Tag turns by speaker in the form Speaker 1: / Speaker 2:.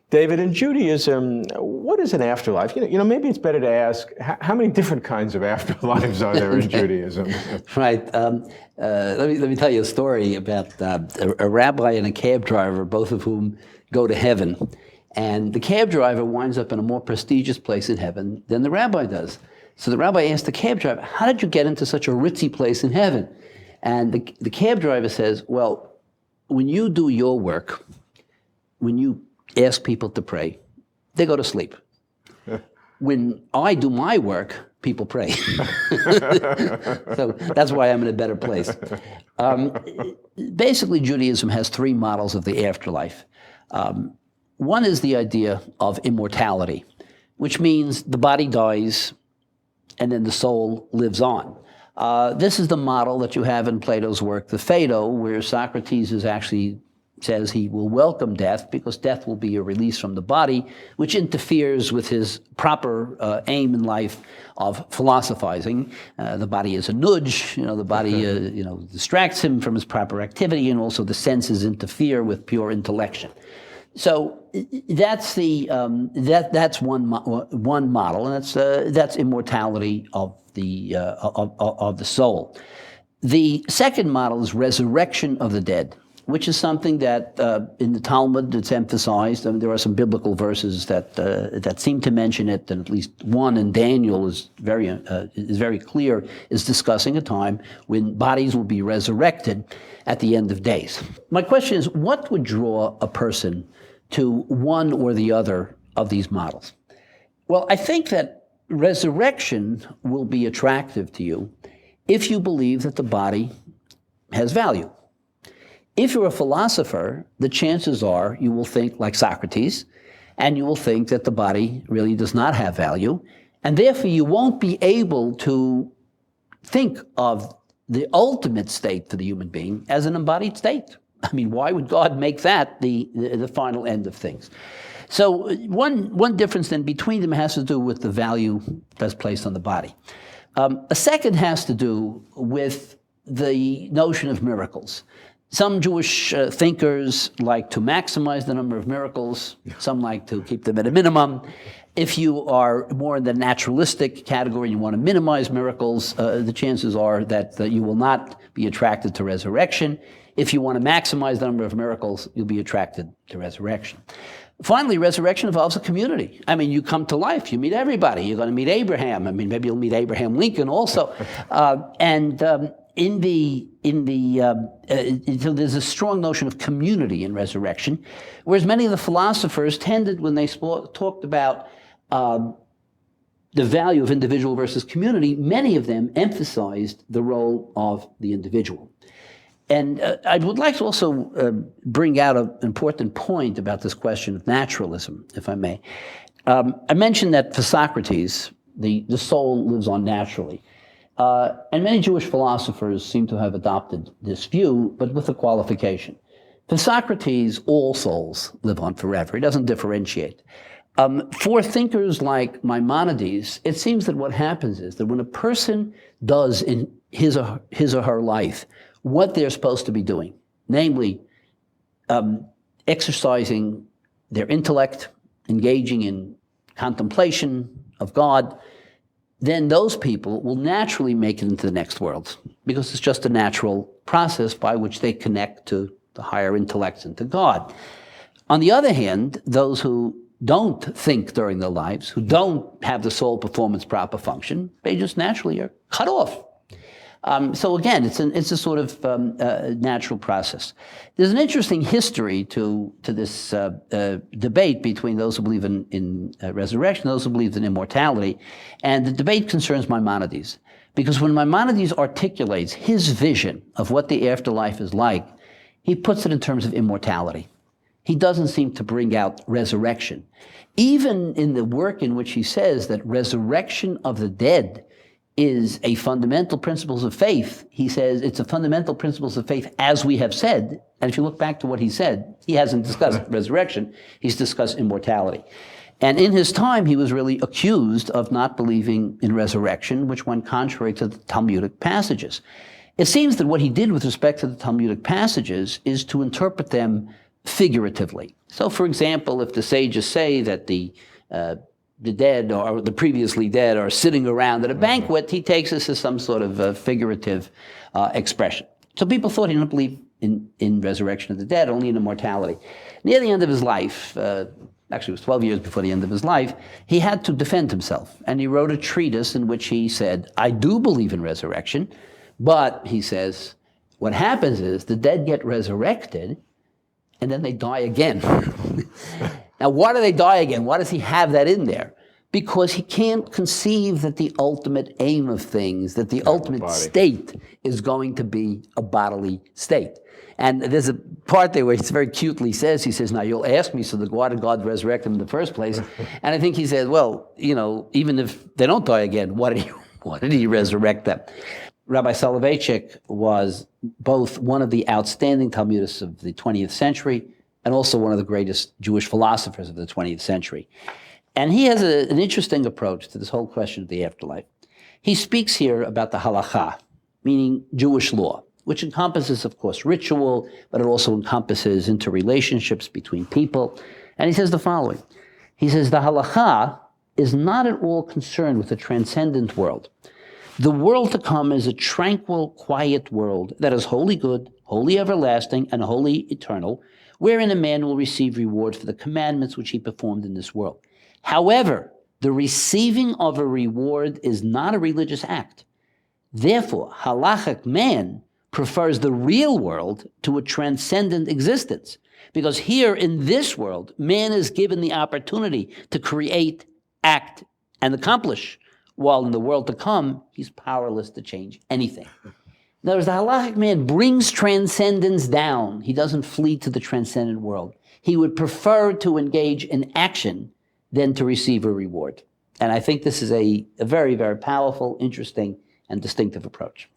Speaker 1: David, in Judaism, what is an afterlife? Maybe it's better to ask, how many different kinds of afterlives are there in Judaism?
Speaker 2: Right. Let me tell you a story about a rabbi and a cab driver, both of whom go to heaven. And the cab driver winds up in a more prestigious place in heaven than the rabbi does. So the rabbi asked the cab driver, how did you get into such a ritzy place in heaven? And the cab driver says, well, when you do your work, when you ask people to pray, they go to sleep. When I do my work, people pray. So that's why I'm in a better place. Basically, Judaism has three models of the afterlife. One is the idea of immortality, which means the body dies and then the soul lives on. This is the model that you have in Plato's work, the Phaedo, where Socrates says he will welcome death because death will be a release from the body, which interferes with his proper aim in life of philosophizing. The body is a nudge, the body distracts him from his proper activity, and also the senses interfere with pure intellection. So that's that's one model, and that's immortality of the soul. The second model is resurrection of the dead, which is something that in the Talmud it's emphasized. I mean, there are some biblical verses that seem to mention it, and at least one in Daniel is very clear, is discussing a time when bodies will be resurrected at the end of days. My question is, what would draw a person to one or the other of these models? Well, I think that resurrection will be attractive to you if you believe that the body has value. If you're a philosopher, the chances are you will think like Socrates, and you will think that the body really does not have value, and therefore you won't be able to think of the ultimate state for the human being as an embodied state. I mean, why would God make that the final end of things? So one difference then between them has to do with the value that's placed on the body. A second has to do with the notion of miracles. Some Jewish thinkers like to maximize the number of miracles. Some like to keep them at a minimum. If you are more in the naturalistic category, you want to minimize miracles, the chances are that you will not be attracted to resurrection. If you want to maximize the number of miracles, you'll be attracted to resurrection. Finally, resurrection involves a community. I mean, you come to life, you meet everybody. You're going to meet Abraham. I mean, maybe you'll meet Abraham Lincoln also. So there's a strong notion of community in resurrection, whereas many of the philosophers tended, when they talked about the value of individual versus community, many of them emphasized the role of the individual. And I would like to also bring out an important point about this question of naturalism, if I may. I mentioned that for Socrates, the soul lives on naturally. And many Jewish philosophers seem to have adopted this view, but with a qualification. For Socrates, all souls live on forever. He doesn't differentiate. For thinkers like Maimonides, it seems that what happens is that when a person does in his or her life what they're supposed to be doing, namely exercising their intellect, engaging in contemplation of God, then those people will naturally make it into the next world, because it's just a natural process by which they connect to the higher intellects and to God. On the other hand, those who don't think during their lives, who don't have the soul perform its proper function, they just naturally are cut off. So again, it's a sort of natural process. There's an interesting history to this debate between those who believe in resurrection and those who believe in immortality. And the debate concerns Maimonides. Because when Maimonides articulates his vision of what the afterlife is like, he puts it in terms of immortality. He doesn't seem to bring out resurrection. Even in the work in which he says that resurrection of the dead is a fundamental principles of faith, he says it's a fundamental principles of faith, as we have said. And if you look back to what he said, he hasn't discussed resurrection, he's discussed immortality. And in his time, he was really accused of not believing in resurrection, which went contrary to the Talmudic passages. It seems that what he did with respect to the Talmudic passages is to interpret them figuratively. So, for example, if the sages say that the dead or the previously dead are sitting around at a banquet, he takes this as some sort of figurative expression. So people thought he didn't believe in resurrection of the dead, only in immortality. Near the end of his life, actually it was 12 years before the end of his life, he had to defend himself. And he wrote a treatise in which he said, I do believe in resurrection, but, he says, what happens is the dead get resurrected and then they die again. Now, why do they die again? Why does he have that in there? Because he can't conceive that the ultimate aim of things, that the ultimate state is going to be a bodily state. And there's a part there where he very cutely says, he says, now you'll ask me, so why did God resurrect him in the first place? And I think he said, well, even if they don't die again, why did he resurrect them? Rabbi Soloveitchik was both one of the outstanding Talmudists of the 20th century and also one of the greatest Jewish philosophers of the 20th century. And he has an interesting approach to this whole question of the afterlife. He speaks here about the halakha, meaning Jewish law, which encompasses, of course, ritual, but it also encompasses interrelationships between people. And he says the following. He says, the halakha is not at all concerned with the transcendent world. The world to come is a tranquil, quiet world that is wholly good, wholly everlasting, and wholly eternal, wherein a man will receive reward for the commandments which he performed in this world. However, the receiving of a reward is not a religious act. Therefore, halachic man prefers the real world to a transcendent existence, because here in this world, man is given the opportunity to create, act, and accomplish, while in the world to come, he's powerless to change anything. In other words, the halachic man brings transcendence down. He doesn't flee to the transcendent world. He would prefer to engage in action than to receive a reward. And I think this is a very, very powerful, interesting, and distinctive approach.